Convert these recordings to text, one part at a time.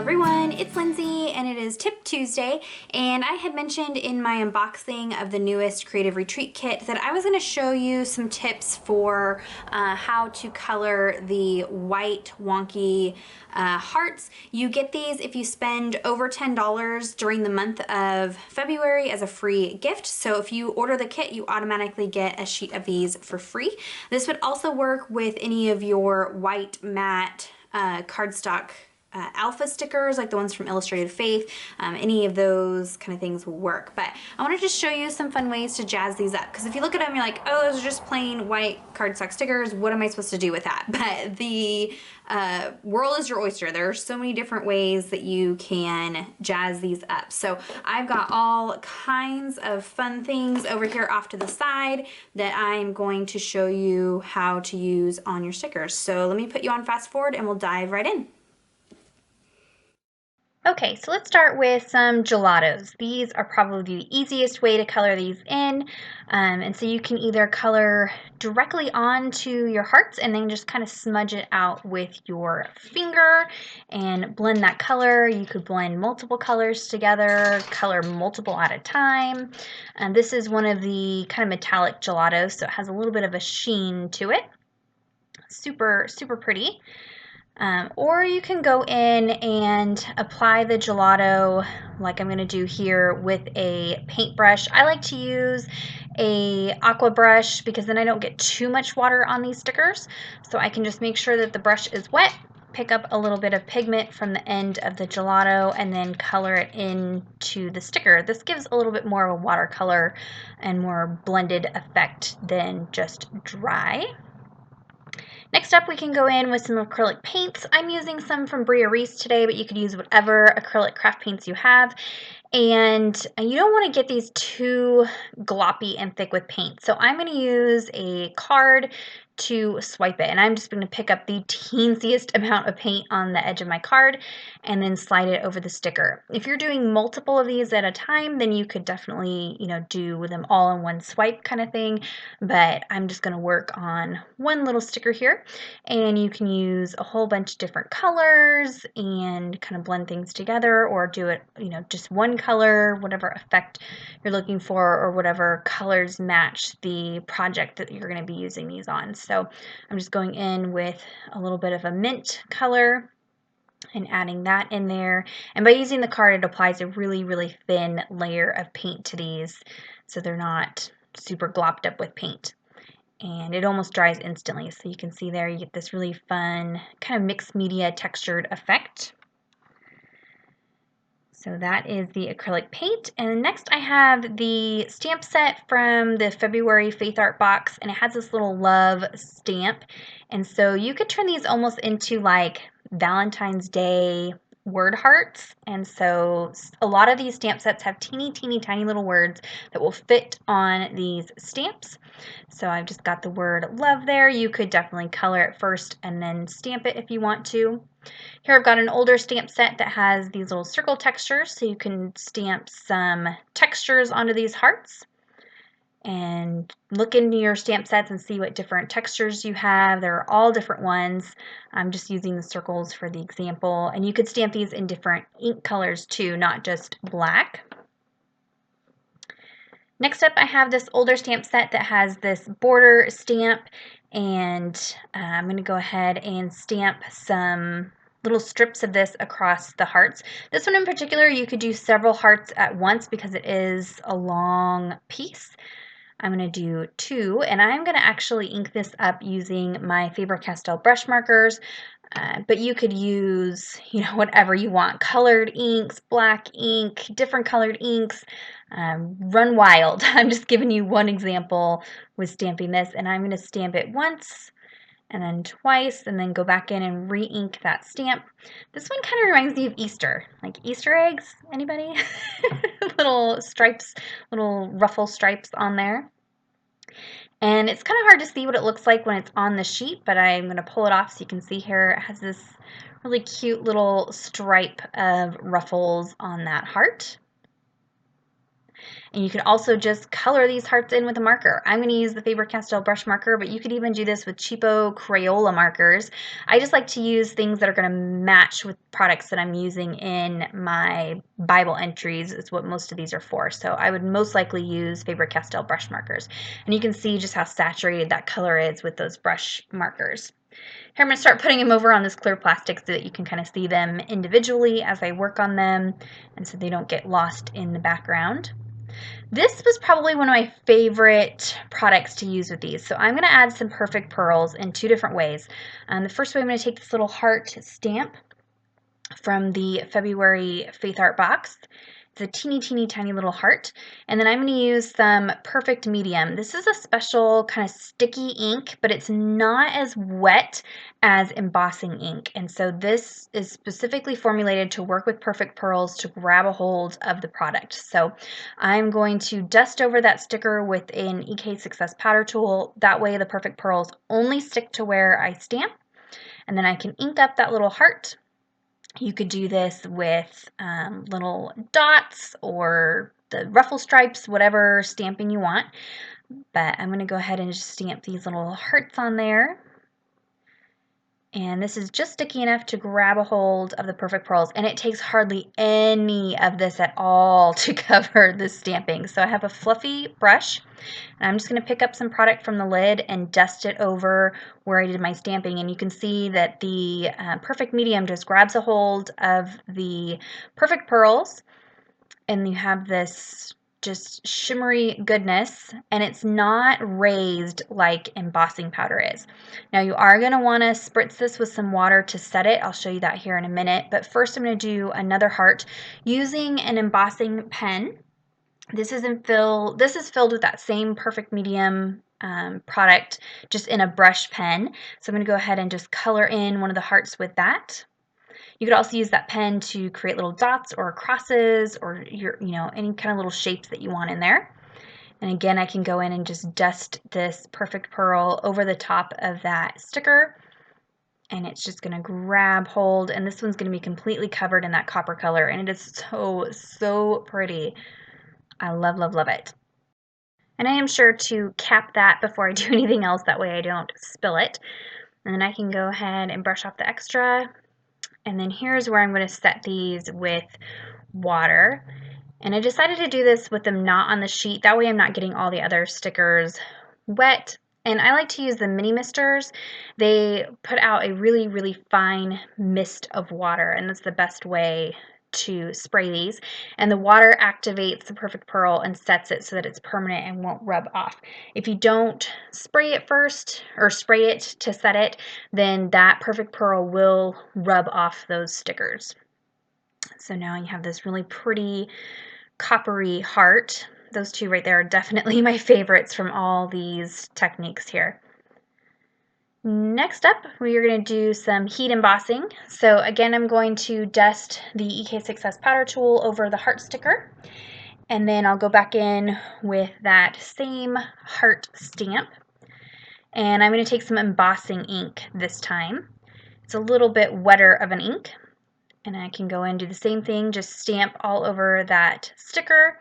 everyone, it's Lindsay and it is Tip Tuesday, and I had mentioned in my unboxing of the newest Creative Retreat kit that I was going to show you some tips for how to color the white wonky hearts. You get these if you spend over $10 during the month of February as a free gift. So if you order the kit, you automatically get a sheet of these for free. This would also work with any of your white matte cardstock alpha stickers, like the ones from Illustrated Faith. Any of those kind of things will work. But I wanted to show you some fun ways to jazz these up, because if you look at them, you're like, oh, those are just plain white cardstock stickers. What am I supposed to do with that? But the world is your oyster. There are so many different ways that you can jazz these up. So I've got all kinds of fun things over here off to the side that I'm going to show you how to use on your stickers. So let me put you on fast forward and we'll dive right in. Okay, so let's start with some gelatos. These are probably the easiest way to color these in. And so you can either color directly onto your hearts and then just kind of smudge it out with your finger and blend that color. You could blend multiple colors together, color multiple at a time. And this is one of the kind of metallic gelatos, so it has a little bit of a sheen to it. Super, super pretty. Or you can go in and apply the gelato like I'm going to do here with a paintbrush. I like to use a aqua brush because then I don't get too much water on these stickers. So I can just make sure that the brush is wet, pick up a little bit of pigment from the end of the gelato, and then color it into the sticker. This gives a little bit more of a watercolor and more blended effect than just dry. Next up, we can go in with some acrylic paints. I'm using some from Bria Reese today, but you could use whatever acrylic craft paints you have. And you don't want to get these too gloppy and thick with paint. So I'm going to use a card to swipe it. And I'm just going to pick up the teensiest amount of paint on the edge of my card and then slide it over the sticker. If you're doing multiple of these at a time, then you could definitely, do them all in one swipe kind of thing. But I'm just going to work on one little sticker here. And you can use a whole bunch of different colors and kind of blend things together, or do it, just one color, whatever effect you're looking for, or whatever colors match the project that you're going to be using these on. So I'm just going in with a little bit of a mint color and adding that in there. And by using the card, it applies a really, really thin layer of paint to these so they're not super glopped up with paint. And it almost dries instantly. So you can see there, you get this really fun kind of mixed media textured effect. So that is the acrylic paint. And next I have the stamp set from the February Faith Art box, and it has this little love stamp. And so you could turn these almost into like Valentine's Day word hearts. And so a lot of these stamp sets have teeny tiny little words that will fit on these stamps. So I've just got the word love there. You could definitely color it first and then stamp it if you want to. Here I've got an older stamp set that has these little circle textures, so you can stamp some textures onto these hearts. And look into your stamp sets and see what different textures you have. There are all different ones. I'm just using the circles for the example. And you could stamp these in different ink colors too, not just black. Next up, I have this older stamp set that has this border stamp, and I'm going to go ahead and stamp some little strips of this across the hearts. This one in particular, you could do several hearts at once because it is a long piece. I'm going to do 2, and I'm going to actually ink this up using my Faber-Castell brush markers. But you could use, whatever you want. Colored inks, black ink, different colored inks. Run wild. I'm just giving you one example with stamping this, and I'm going to stamp it once and then twice and then go back in and re-ink that stamp. This one kind of reminds me of Easter, like Easter eggs. Anybody? Little stripes, little ruffle stripes on there. And it's kind of hard to see what it looks like when it's on the sheet, but I'm going to pull it off so you can see here it has this really cute little stripe of ruffles on that heart. And you can also just color these hearts in with a marker. I'm going to use the Faber-Castell brush marker, but you could even do this with cheapo Crayola markers. I just like to use things that are going to match with products that I'm using in my Bible entries. Is what most of these are for. So I would most likely use Faber-Castell brush markers. And you can see just how saturated that color is with those brush markers. Here I'm going to start putting them over on this clear plastic so that you can kind of see them individually as I work on them and so they don't get lost in the background. This was probably one of my favorite products to use with these. So I'm going to add some Perfect Pearls in two different ways. The first way, I'm going to take this little heart stamp from the February Faith Art box. It's a teeny tiny little heart. And then I'm going to use some Perfect Medium. This is a special kind of sticky ink, but it's not as wet as embossing ink. And so this is specifically formulated to work with Perfect Pearls to grab a hold of the product. So I'm going to dust over that sticker with an EK Success powder tool. That way the Perfect Pearls only stick to where I stamp. And then I can ink up that little heart. You could do this with little dots or the ruffle stripes, whatever stamping you want. But I'm going to go ahead and just stamp these little hearts on there. And this is just sticky enough to grab a hold of the Perfect Pearls, and it takes hardly any of this at all to cover the stamping. So I have a fluffy brush, and I'm just going to pick up some product from the lid and dust it over where I did my stamping, and you can see that the Perfect Medium just grabs a hold of the Perfect Pearls, and you have this just shimmery goodness, and it's not raised like embossing powder is. Now you are going to want to spritz this with some water to set it. I'll show you that here in a minute, but first I'm going to do another heart using an embossing pen. This is filled with that same Perfect Medium product, just in a brush pen. So I'm going to go ahead and just color in one of the hearts with that. You could also use that pen to create little dots or crosses or any kind of little shapes that you want in there. And again, I can go in and just dust this Perfect Pearl over the top of that sticker, and it's just going to grab hold, and this one's going to be completely covered in that copper color, and it is so pretty. I love it. And I am sure to cap that before I do anything else, that way I don't spill it. And then I can go ahead and brush off the extra. And then here's where I'm going to set these with water. And I decided to do this with them not on the sheet. That way I'm not getting all the other stickers wet. And I like to use the mini misters. They put out a really fine mist of water, and that's the best way to spray these. And the water activates the Perfect Pearl and sets it so that it's permanent and won't rub off. If you don't spray it first or spray it to set it, then that Perfect Pearl will rub off those stickers. So now you have this really pretty coppery heart. Those two right there are definitely my favorites from all these techniques here. Next up, we are going to do some heat embossing. So again, I'm going to dust the EK Success powder tool over the heart sticker, and then I'll go back in with that same heart stamp, and I'm going to take some embossing ink this time. It's a little bit wetter of an ink, and I can go in and do the same thing, just stamp all over that sticker.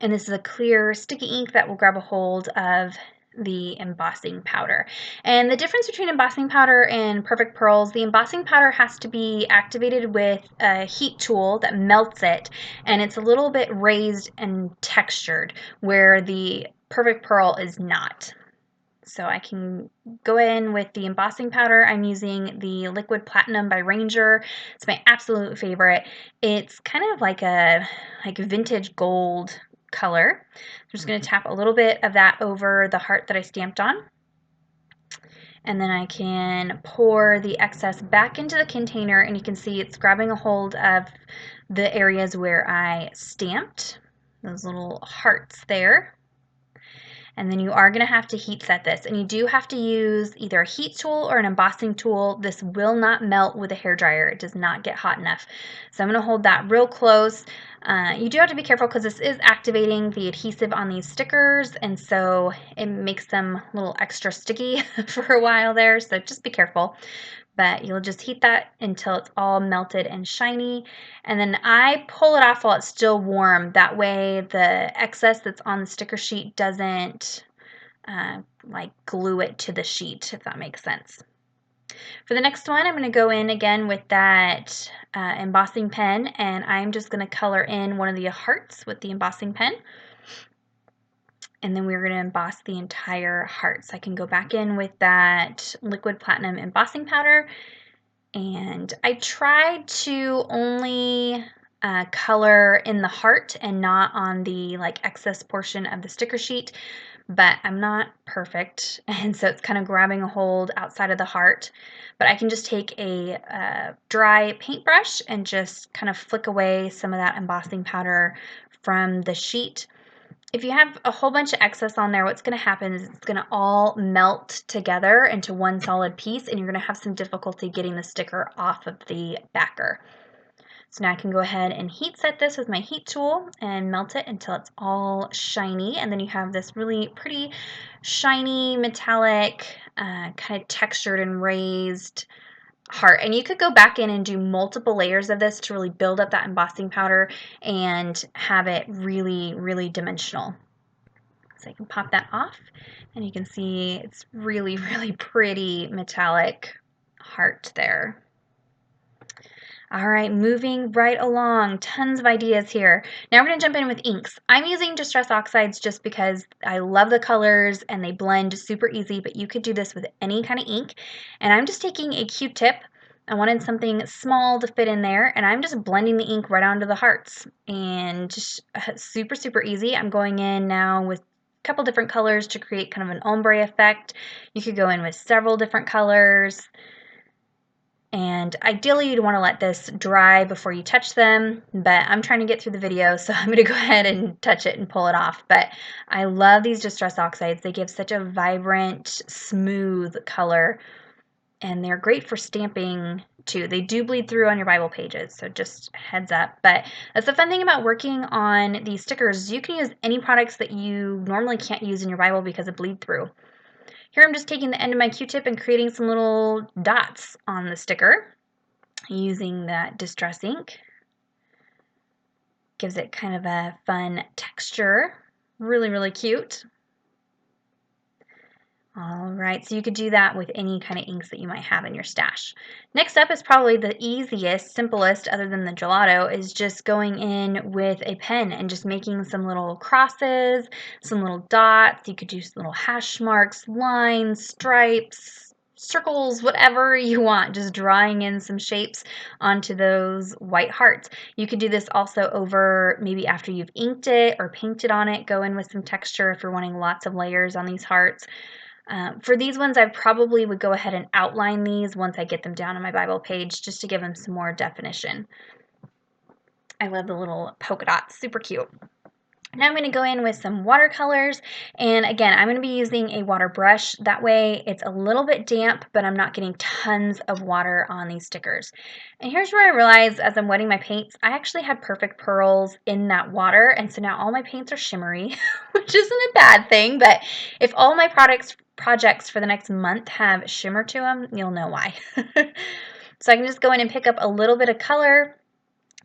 And this is a clear sticky ink that will grab a hold of the embossing powder. And the difference between embossing powder and Perfect Pearls, the embossing powder has to be activated with a heat tool that melts it, and it's a little bit raised and textured, where the Perfect Pearl is not. So I can go in with the embossing powder. I'm using the Liquid Platinum by Ranger. It's my absolute favorite. It's kind of like a vintage gold color. I'm just going to tap a little bit of that over the heart that I stamped on. And then I can pour the excess back into the container, and you can see it's grabbing a hold of the areas where I stamped, those little hearts there. And then you are going to have to heat set this, and you do have to use either a heat tool or an embossing tool. This will not melt with a hairdryer. It does not get hot enough. So I'm going to hold that real close. You do have to be careful because this is activating the adhesive on these stickers, and so it makes them a little extra sticky for a while there, so just be careful. But you'll just heat that until it's all melted and shiny, and then I pull it off while it's still warm. That way the excess that's on the sticker sheet doesn't like glue it to the sheet, if that makes sense. For the next one, I'm going to go in again with that embossing pen, and I'm just going to color in one of the hearts with the embossing pen. And then we're going to emboss the entire heart. So I can go back in with that liquid platinum embossing powder. And I tried to only color in the heart and not on the excess portion of the sticker sheet, but I'm not perfect, and so it's kind of grabbing a hold outside of the heart. But I can just take a dry paintbrush and just kind of flick away some of that embossing powder from the sheet. If you have a whole bunch of excess on there, what's going to happen is it's going to all melt together into one solid piece, and you're going to have some difficulty getting the sticker off of the backer. So now I can go ahead and heat set this with my heat tool and melt it until it's all shiny, and then you have this really pretty shiny metallic kind of textured and raised heart. And you could go back in and do multiple layers of this to really build up that embossing powder and have it really, really dimensional. So I can pop that off, and you can see it's really, really pretty metallic heart there. All right, moving right along, tons of ideas here. Now we're going to jump in with inks. I'm using Distress Oxides just because I love the colors and they blend super easy, but you could do this with any kind of ink. And I'm just taking a Q-tip. I wanted something small to fit in there, and I'm just blending the ink right onto the hearts. And just super, super easy. I'm going in now with a couple different colors to create kind of an ombre effect. You could go in with several different colors. And ideally you'd want to let this dry before you touch them, but I'm trying to get through the video, so I'm going to go ahead and touch it and pull it off. But I love these Distress Oxides. They give such a vibrant, smooth color, and they're great for stamping too. They do bleed through on your Bible pages, so just heads up. But that's the fun thing about working on these stickers. You can use any products that you normally can't use in your Bible because of bleed through. Here I'm just taking the end of my Q-tip and creating some little dots on the sticker using that Distress ink. Gives it kind of a fun texture. Really, really cute. All right, so you could do that with any kind of inks that you might have in your stash. Next up is probably the easiest, simplest, other than the gelato, is just going in with a pen and just making some little crosses, some little dots. You could do some little hash marks, lines, stripes, circles, whatever you want, just drawing in some shapes onto those white hearts. You could do this also over maybe after you've inked it or painted on it. Go in with some texture if you're wanting lots of layers on these hearts. For these ones, I probably would go ahead and outline these once I get them down on my Bible page just to give them some more definition. I love the little polka dots, super cute. Now I'm going to go in with some watercolors, and again, I'm going to be using a water brush. That way it's a little bit damp, but I'm not getting tons of water on these stickers. And here's where I realized as I'm wetting my paints, I actually had perfect pearls in that water, and so now all my paints are shimmery, which isn't a bad thing, but if all my projects for the next month have shimmer to them, you'll know why. So I can just go in and pick up a little bit of color.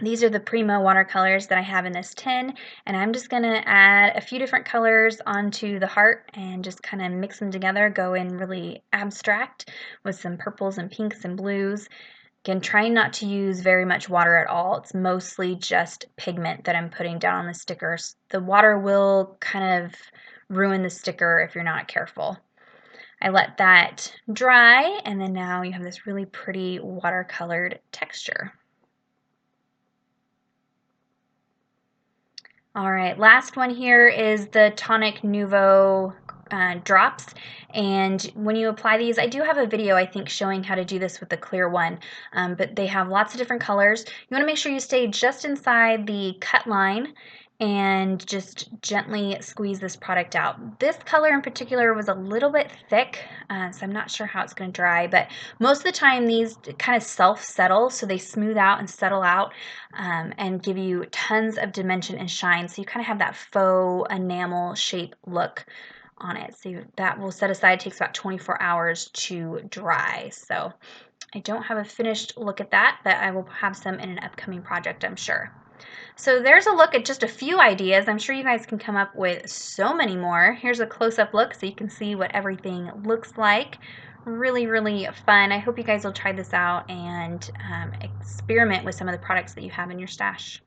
These are the Primo watercolors that I have in this tin, and I'm just going to add a few different colors onto the heart and just kind of mix them together, go in really abstract with some purples and pinks and blues. Again, trying not to use very much water at all. It's mostly just pigment that I'm putting down on the stickers. The water will kind of ruin the sticker if you're not careful. I let that dry, and then now you have this really pretty watercolored texture. All right, last one here is the Tonic Nouveau drops, and when you apply these, I do have a video I think showing how to do this with the clear one, but they have lots of different colors. You want to make sure you stay just inside the cut line, and just gently squeeze this product out. This color in particular was a little bit thick, so I'm not sure how it's going to dry, but most of the time these kind of self-settle, so they smooth out and settle out and give you tons of dimension and shine, so you kind of have that faux enamel shape look on it. So that will set aside, it takes about 24 hours to dry. So I don't have a finished look at that, but I will have some in an upcoming project, I'm sure. So there's a look at just a few ideas. I'm sure you guys can come up with so many more. Here's a close-up look so you can see what everything looks like. Really, really fun. I hope you guys will try this out and experiment with some of the products that you have in your stash.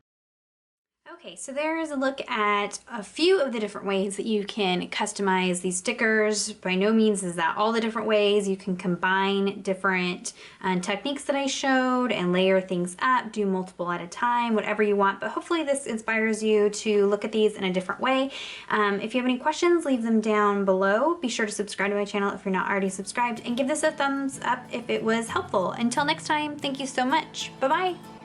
Okay, so there is a look at a few of the different ways that you can customize these stickers. By no means is that all the different ways. You can combine different techniques that I showed and layer things up, do multiple at a time, whatever you want. But hopefully this inspires you to look at these in a different way. If you have any questions, leave them down below. Be sure to subscribe to my channel if you're not already subscribed, and give this a thumbs up if it was helpful. Until next time, thank you so much. Bye-bye.